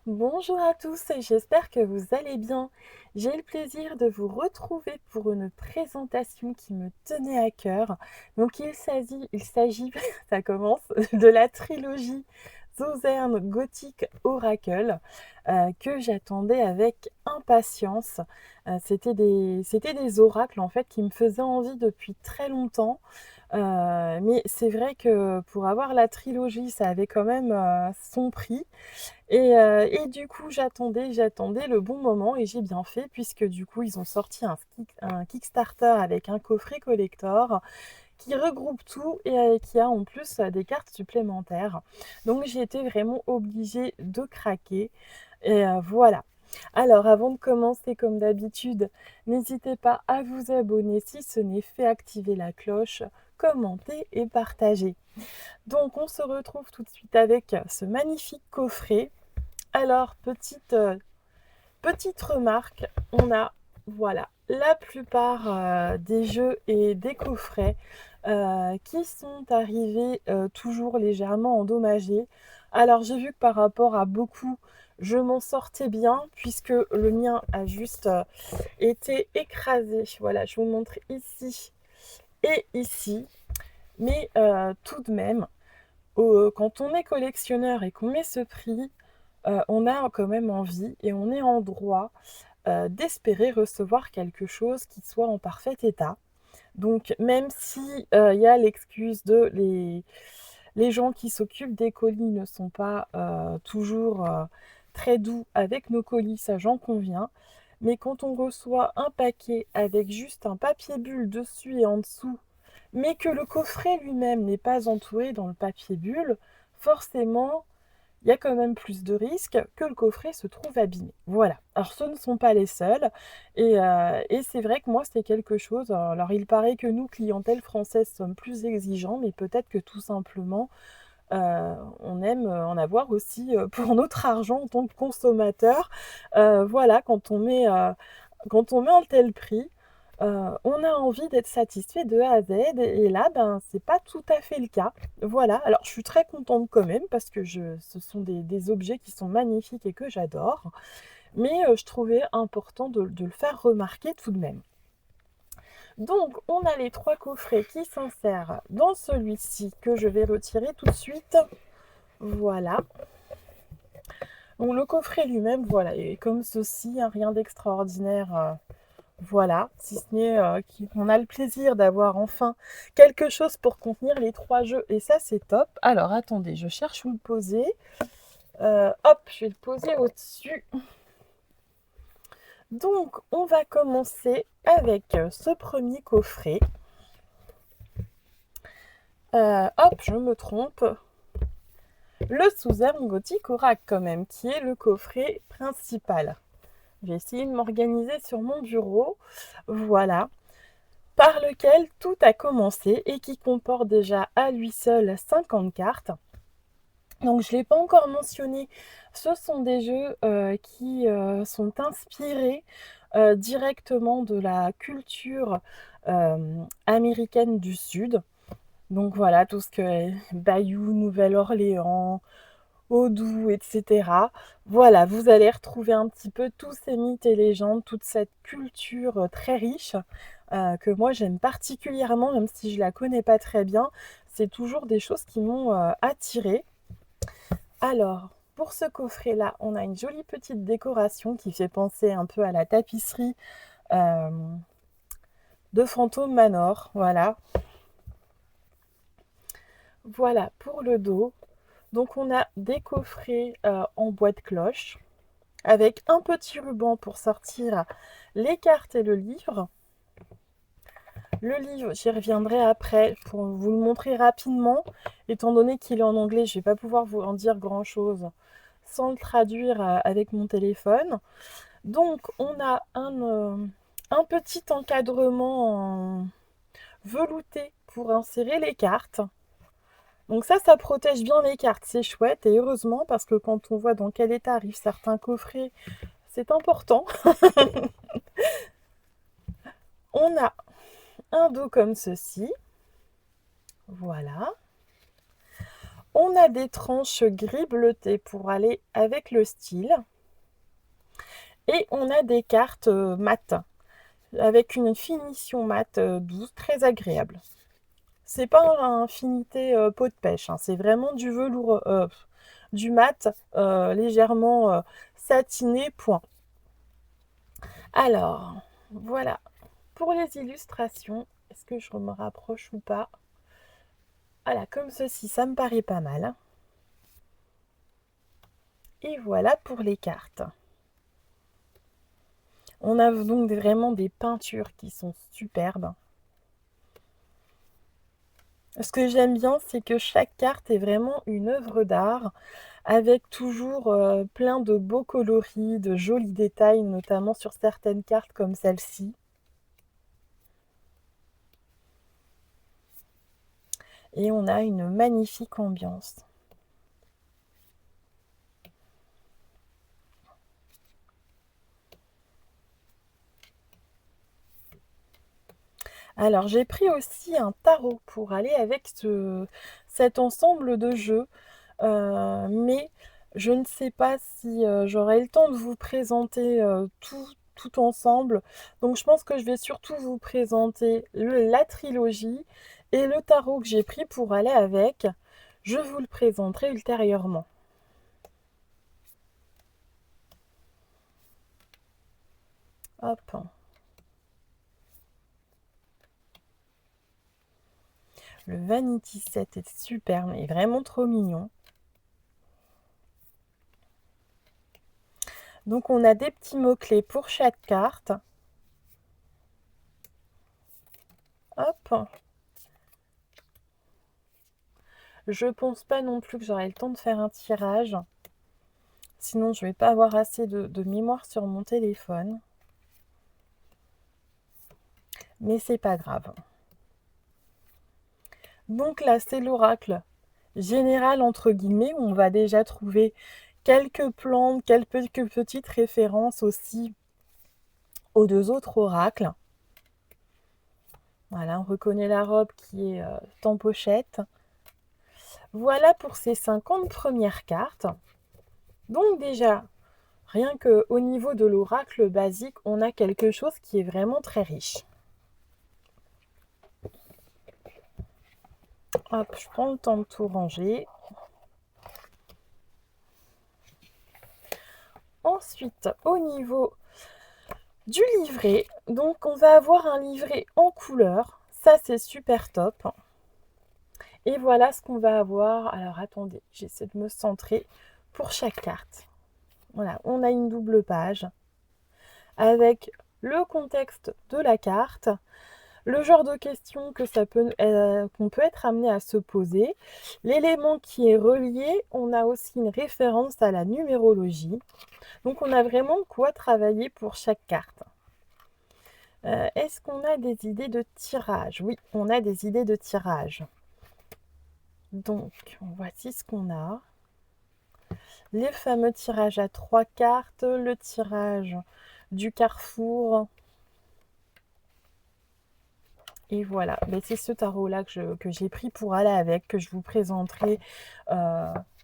Bonjour à tous, j'espère que vous allez bien. J'ai le plaisir de vous retrouver pour une présentation qui me tenait à cœur. Donc il s'agit, ça commence, de la trilogie Sauzerne Gothic Oracle que j'attendais avec impatience. C'était des oracles en fait qui me faisaient envie depuis très longtemps. Mais c'est vrai que pour avoir la trilogie, ça avait quand même son prix. Et du coup, j'attendais le bon moment et j'ai bien fait puisque du coup, ils ont sorti un Kickstarter avec un coffret collector qui regroupe tout et qui a en plus des cartes supplémentaires. Donc j'ai été vraiment obligée de craquer. Et voilà. Alors, avant de commencer, comme d'habitude, n'hésitez pas à vous abonner si ce n'est fait, activer la cloche, commenter et partager. Donc, on se retrouve tout de suite avec ce magnifique coffret. Alors, petite remarque, on a, voilà, la plupart des jeux et des coffrets qui sont arrivés toujours légèrement endommagés. Alors, j'ai vu que par rapport à beaucoup, je m'en sortais bien puisque le mien a juste été écrasé. Voilà, je vous montre ici et ici. Mais tout de même, quand on est collectionneur et qu'on met ce prix, on a quand même envie et on est en droit d'espérer recevoir quelque chose qui soit en parfait état. Donc même si il y a l'excuse de les gens qui s'occupent des colis ne sont pas toujours très doux avec nos colis, ça j'en conviens. Mais quand on reçoit un paquet avec juste un papier bulle dessus et en dessous, mais que le coffret lui-même n'est pas entouré dans le papier bulle, forcément, il y a quand même plus de risques que le coffret se trouve abîmé. Voilà. Alors ce ne sont pas les seuls. Et c'est vrai que moi, c'était quelque chose. Alors il paraît que nous, clientèle française, sommes plus exigeants, mais peut-être que tout simplement, on aime en avoir aussi pour notre argent en tant que consommateur. Voilà, quand on met un tel prix, on a envie d'être satisfait de A à Z et là, ben, c'est pas tout à fait le cas. Voilà, alors je suis très contente quand même parce que ce sont des objets qui sont magnifiques et que j'adore, mais je trouvais important de le faire remarquer tout de même. Donc, on a les trois coffrets qui s'insèrent dans celui-ci que je vais retirer tout de suite. Voilà. Donc, le coffret lui-même, voilà, est comme ceci, hein, rien d'extraordinaire. Voilà, si ce n'est qu'on a le plaisir d'avoir enfin quelque chose pour contenir les trois jeux et ça c'est top. Alors attendez, je cherche où le poser. Hop, je vais le poser au-dessus. Donc on va commencer avec ce premier coffret. Hop, je me trompe. Le Suzerne Gothic Oracle quand même, qui est le coffret principal. J'ai essayé de m'organiser sur mon bureau. Voilà. Par lequel tout a commencé et qui comporte déjà à lui seul 50 cartes. Donc je ne l'ai pas encore mentionné, ce sont des jeux qui sont inspirés directement de la culture américaine du Sud. Donc voilà, tout ce que est Bayou, Nouvelle-Orléans, Odou, etc. Voilà, vous allez retrouver un petit peu tous ces mythes et légendes, toute cette culture très riche que moi j'aime particulièrement, même si je la connais pas très bien. C'est toujours des choses qui m'ont attirée. Alors, pour ce coffret-là, on a une jolie petite décoration qui fait penser un peu à la tapisserie euh, de Phantom Manor. Voilà. Voilà pour le dos. Donc on a des coffrets en bois de cloche avec un petit ruban pour sortir les cartes et le livre. Le livre, j'y reviendrai après pour vous le montrer rapidement. Étant donné qu'il est en anglais, je ne vais pas pouvoir vous en dire grand-chose sans le traduire avec mon téléphone. Donc, on a un petit encadrement en velouté pour insérer les cartes. Donc ça protège bien les cartes, c'est chouette. Et heureusement, parce que quand on voit dans quel état arrivent certains coffrets, c'est important. On a un dos comme ceci. Voilà. On a des tranches gris bleuté pour aller avec le style. Et on a des cartes mat, avec une finition mat douce, très agréable. C'est pas un finité peau de pêche, hein, c'est vraiment du velours, du mat légèrement satiné, point. Alors, voilà. Pour les illustrations, est-ce que je me rapproche ou pas? Voilà, comme ceci, ça me paraît pas mal. Et voilà pour les cartes. On a donc vraiment des peintures qui sont superbes. Ce que j'aime bien, c'est que chaque carte est vraiment une œuvre d'art, avec toujours plein de beaux coloris, de jolis détails, notamment sur certaines cartes comme celle-ci. Et on a une magnifique ambiance. Alors, j'ai pris aussi un tarot pour aller avec cet ensemble de jeux, mais je ne sais pas si j'aurai le temps de vous présenter tout ensemble. Donc, je pense que je vais surtout vous présenter la trilogie et le tarot que j'ai pris pour aller avec. Je vous le présenterai ultérieurement. Hop. Le Vanity Set est super, mais vraiment trop mignon. Donc on a des petits mots-clés pour chaque carte. Hop. Je pense pas non plus que j'aurai le temps de faire un tirage. Sinon, je vais pas avoir assez de mémoire sur mon téléphone. Mais c'est pas grave. Donc là, c'est l'oracle général entre guillemets, où on va déjà trouver quelques plantes, quelques petites références aussi aux deux autres oracles. Voilà, on reconnaît la robe qui est en pochette. Voilà pour ces 50 premières cartes. Donc déjà, rien qu'au niveau de l'oracle basique, on a quelque chose qui est vraiment très riche. Hop, je prends le temps de tout ranger. Ensuite, au niveau du livret, donc on va avoir un livret en couleur. Ça, c'est super top. Et voilà ce qu'on va avoir. Alors, attendez, j'essaie de me centrer pour chaque carte. Voilà, on a une double page avec le contexte de la carte, le genre de questions qu'on peut être amené à se poser, l'élément qui est relié, on a aussi une référence à la numérologie. Donc on a vraiment quoi travailler pour chaque carte. Est-ce qu'on a des idées de tirage? Oui, on a des idées de tirage. Donc, voici ce qu'on a. Les fameux tirages à 3 cartes, le tirage du carrefour. Et voilà, c'est ce tarot-là que j'ai pris pour aller avec, que je vous présenterai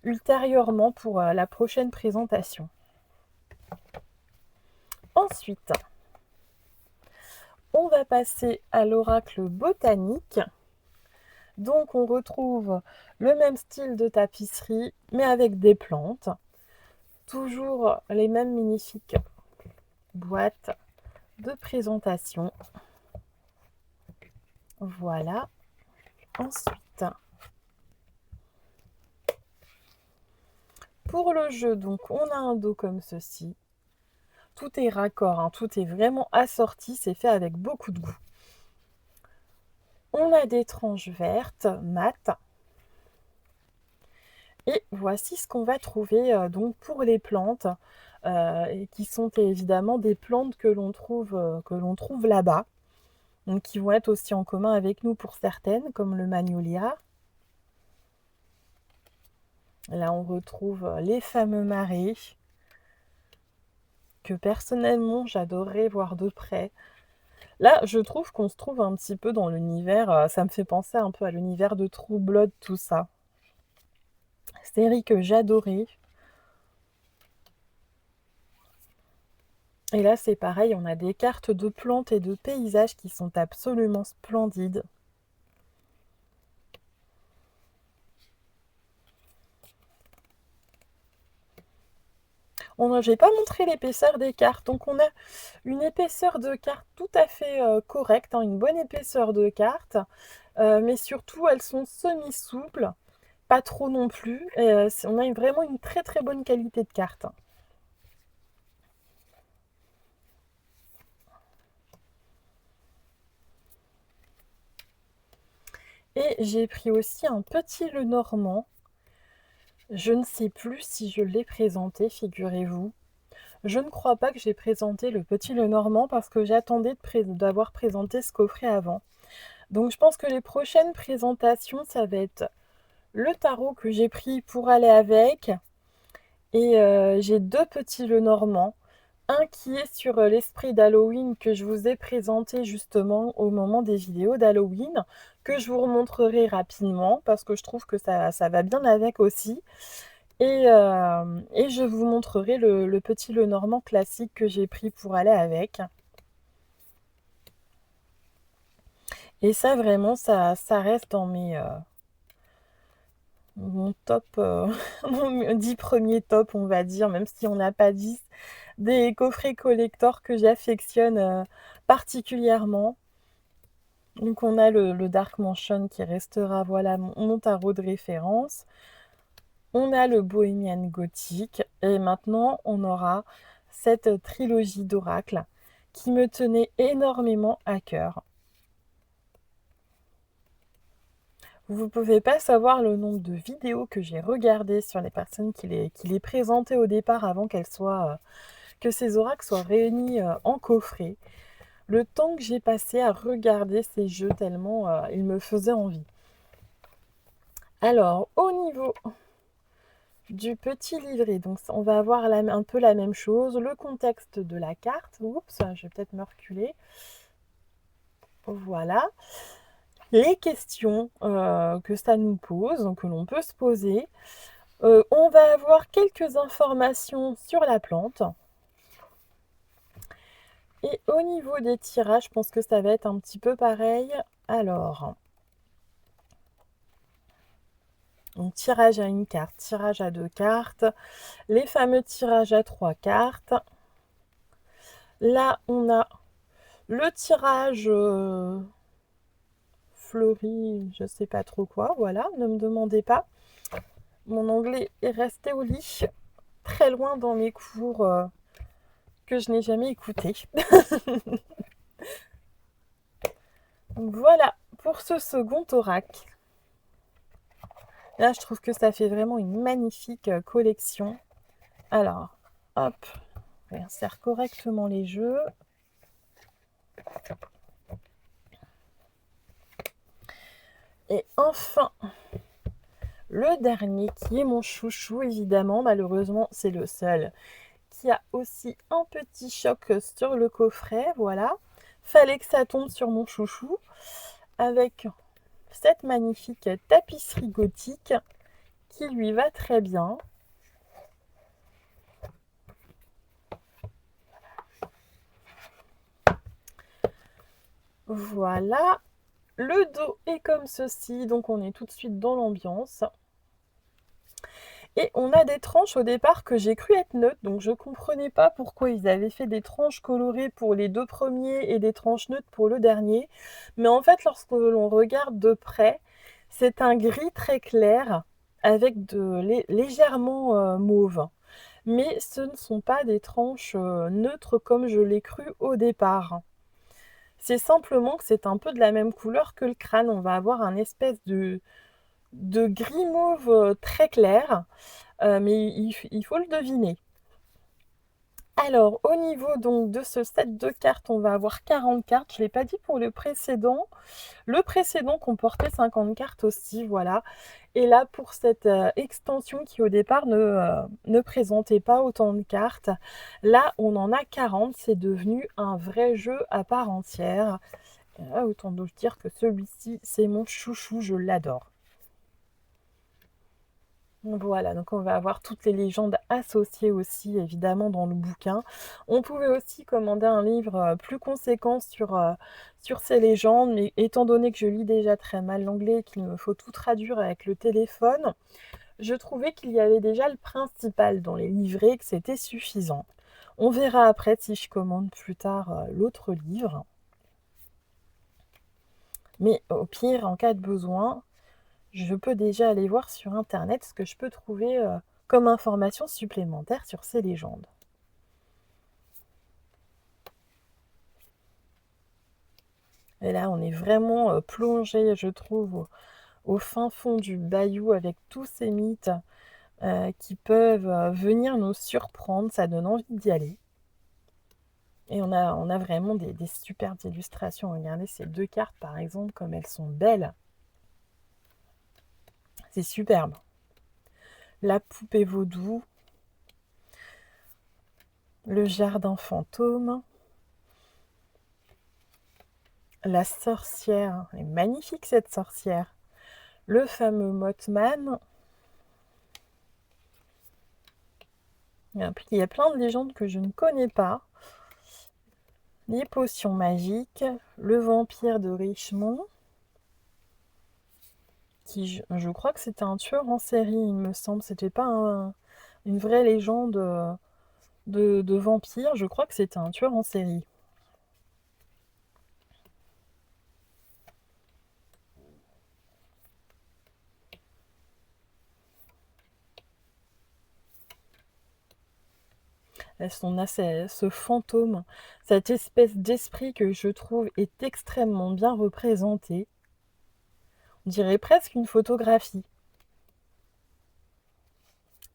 ultérieurement pour la prochaine présentation. Ensuite, on va passer à l'oracle botanique. Donc on retrouve le même style de tapisserie, mais avec des plantes. Toujours les mêmes magnifiques boîtes de présentation. Voilà. Ensuite, pour le jeu, donc on a un dos comme ceci. Tout est raccord, hein, tout est vraiment assorti, c'est fait avec beaucoup de goût. On a des tranches vertes, mat. Et voici ce qu'on va trouver donc pour les plantes, et qui sont évidemment des plantes que l'on trouve là-bas, donc qui vont être aussi en commun avec nous pour certaines, comme le magnolia. Là, on retrouve les fameux marais, que personnellement, j'adorerais voir de près. Là, je trouve qu'on se trouve un petit peu dans l'univers, ça me fait penser un peu à l'univers de True Blood, tout ça. série que j'adorais. Et là, c'est pareil, on a des cartes de plantes et de paysages qui sont absolument splendides. J'ai pas montré l'épaisseur des cartes, donc on a une épaisseur de carte tout à fait correcte, hein, une bonne épaisseur de carte, mais surtout elles sont semi-souples, pas trop non plus. On a vraiment une très très bonne qualité de carte. Et j'ai pris aussi un petit Lenormand. Je ne sais plus si je l'ai présenté, figurez-vous. Je ne crois pas que j'ai présenté le petit Lenormand parce que j'attendais d'avoir présenté ce coffret avant. Donc je pense que les prochaines présentations, ça va être le tarot que j'ai pris pour aller avec. Et j'ai deux petits Lenormand. Un qui est sur l'esprit d'Halloween que je vous ai présenté justement au moment des vidéos d'Halloween, que je vous remontrerai rapidement parce que je trouve que ça va bien avec aussi. Et je vous montrerai le petit Lenormand classique que j'ai pris pour aller avec. Et ça, vraiment, ça reste dans mon top, mon 10 premiers top, on va dire, même si on n'a pas 10, des coffrets collector que j'affectionne particulièrement. Donc on a le Dark Mansion qui restera, voilà, mon tarot de référence. On a le Bohemian Gothic et maintenant on aura cette trilogie d'oracles qui me tenait énormément à cœur. Vous ne pouvez pas savoir le nombre de vidéos que j'ai regardées sur les personnes qui les présentaient au départ avant que ces oracles soient réunis en coffret. Le temps que j'ai passé à regarder ces jeux tellement ils me faisaient envie. Alors, au niveau du petit livret, donc on va avoir un peu la même chose, le contexte de la carte. Oups, je vais peut-être me reculer. Voilà. Les questions que ça nous pose, que l'on peut se poser. On va avoir quelques informations sur la plante. Et au niveau des tirages, je pense que ça va être un petit peu pareil. Alors, donc tirage à une carte, tirage à deux cartes, les fameux tirages à trois cartes. Là, on a le tirage fleuri, je sais pas trop quoi, voilà, ne me demandez pas. Mon anglais est resté au lit, très loin dans mes cours que je n'ai jamais écoutés. Donc voilà pour ce second oracle. Là, je trouve que ça fait vraiment une magnifique collection. Alors, hop, on insère correctement les jeux. Et enfin, le dernier qui est mon chouchou, évidemment, malheureusement, c'est le seul qui a aussi un petit choc sur le coffret, voilà. Fallait que ça tombe sur mon chouchou avec cette magnifique tapisserie gothique qui lui va très bien. Voilà, le dos est comme ceci, donc on est tout de suite dans l'ambiance. Et on a des tranches au départ que j'ai cru être neutres, donc je ne comprenais pas pourquoi ils avaient fait des tranches colorées pour les deux premiers et des tranches neutres pour le dernier. Mais en fait, lorsque l'on regarde de près, c'est un gris très clair avec légèrement mauve. Mais ce ne sont pas des tranches neutres comme je l'ai cru au départ. C'est simplement que c'est un peu de la même couleur que le crâne. On va avoir un espèce de gris mauve très clair. Mais il faut le deviner. Alors, au niveau donc de ce set de cartes, on va avoir 40 cartes. Je ne l'ai pas dit pour le précédent. Le précédent comportait 50 cartes aussi, voilà. Et là, pour cette extension qui au départ ne présentait pas autant de cartes, là, on en a 40. C'est devenu un vrai jeu à part entière. Et là, autant donc dire que celui-ci, c'est mon chouchou, je l'adore. Voilà, donc on va avoir toutes les légendes associées aussi évidemment dans le bouquin. On pouvait aussi commander un livre, plus conséquent sur ces légendes, mais étant donné que je lis déjà très mal l'anglais et qu'il me faut tout traduire avec le téléphone, je trouvais qu'il y avait déjà le principal dans les livrets et que c'était suffisant. On verra après si je commande plus tard, l'autre livre. Mais au pire, en cas de besoin, je peux déjà aller voir sur internet ce que je peux trouver, comme information supplémentaire sur ces légendes. Et là, on est vraiment, plongé, je trouve, au fin fond du bayou avec tous ces mythes, qui peuvent, venir nous surprendre. Ça donne envie d'y aller. Et on a vraiment des superbes illustrations. Regardez ces 2 cartes, par exemple, comme elles sont belles. C'est superbe. La poupée vaudou, le jardin fantôme, la sorcière, elle est magnifique cette sorcière, le fameux Mothman. Il y a plein de légendes que je ne connais pas. Les potions magiques, le vampire de Richmond, qui je crois que c'était un tueur en série, il me semble. C'était pas une vraie légende de vampire, je crois que c'était un tueur en série. On a ce fantôme, cette espèce d'esprit que je trouve est extrêmement bien représenté. On dirait presque une photographie.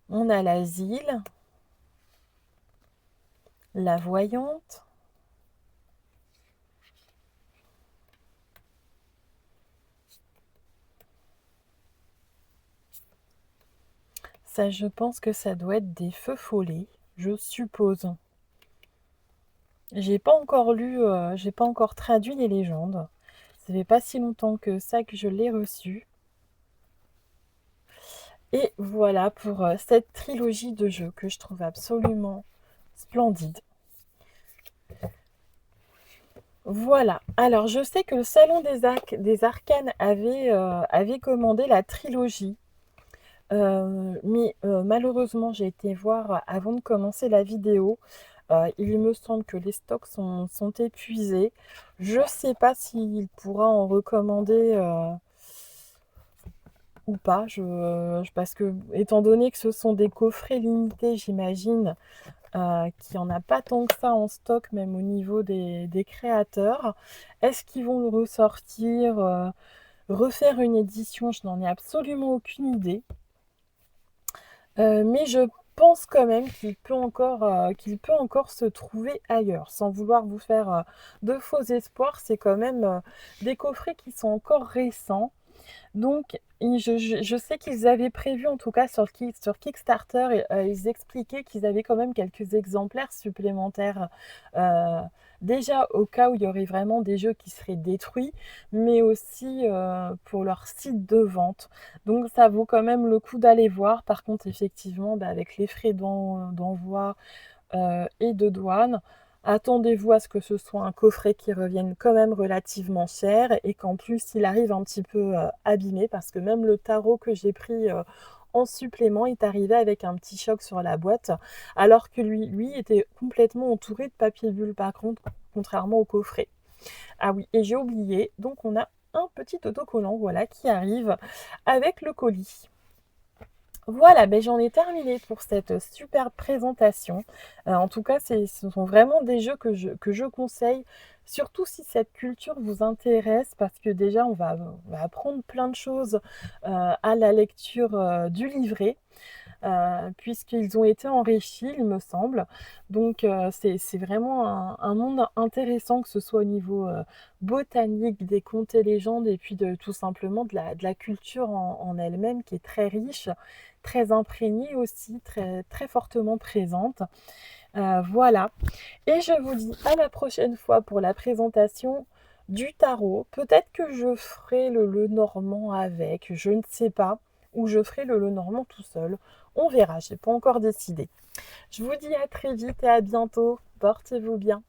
On a l'asile, la voyante, ça je pense que ça doit être des feux follets, je suppose. J'ai pas encore lu, j'ai pas encore traduit les légendes. Ça fait pas si longtemps que ça que je l'ai reçu. Et voilà pour cette trilogie de jeux que je trouve absolument splendide. Voilà. Alors, je sais que le Salon des Arcanes avait commandé la trilogie. Mais malheureusement, j'ai été voir avant de commencer la vidéo. Il me semble que les stocks sont épuisés. Je ne sais pas s'il pourra en recommander ou pas. Parce que, étant donné que ce sont des coffrets limités, j'imagine qu'il n'y en a pas tant que ça en stock, même au niveau des créateurs. Est-ce qu'ils vont le ressortir, refaire une édition? Je n'en ai absolument aucune idée. Mais je pense quand même qu'il peut encore se trouver ailleurs. Sans vouloir vous faire de faux espoirs, c'est quand même des coffrets qui sont encore récents. Donc, je sais qu'ils avaient prévu, en tout cas sur Kickstarter, ils expliquaient qu'ils avaient quand même quelques exemplaires supplémentaires. euh, Déjà au cas où il y aurait vraiment des jeux qui seraient détruits, mais aussi pour leur site de vente. Donc ça vaut quand même le coup d'aller voir. Par contre, effectivement, avec les frais d'envoi et de douane, attendez-vous à ce que ce soit un coffret qui revienne quand même relativement cher et qu'en plus il arrive un petit peu abîmé, parce que même le tarot que j'ai pris en supplément est arrivé avec un petit choc sur la boîte, alors que lui était complètement entouré de papier bulle par contre, contrairement au coffret. Ah oui, et j'ai oublié, donc on a un petit autocollant, voilà, qui arrive avec le colis. Voilà, j'en ai terminé pour cette superbe présentation. En tout cas, ce sont vraiment des jeux que je conseille, surtout si cette culture vous intéresse, parce que déjà, on va apprendre plein de choses à la lecture du livret, puisqu'ils ont été enrichis, il me semble. Donc, c'est vraiment un monde intéressant, que ce soit au niveau botanique, des contes et légendes, et puis tout simplement de la culture en elle-même, qui est très riche, très imprégnée aussi, très, très fortement présente. Voilà. Et je vous dis à la prochaine fois pour la présentation du tarot. Peut-être que je ferai le normand avec, je ne sais pas. ou je ferai le Lenormand tout seul. On verra, j'ai pas encore décidé. Je vous dis à très vite et à bientôt. Portez-vous bien.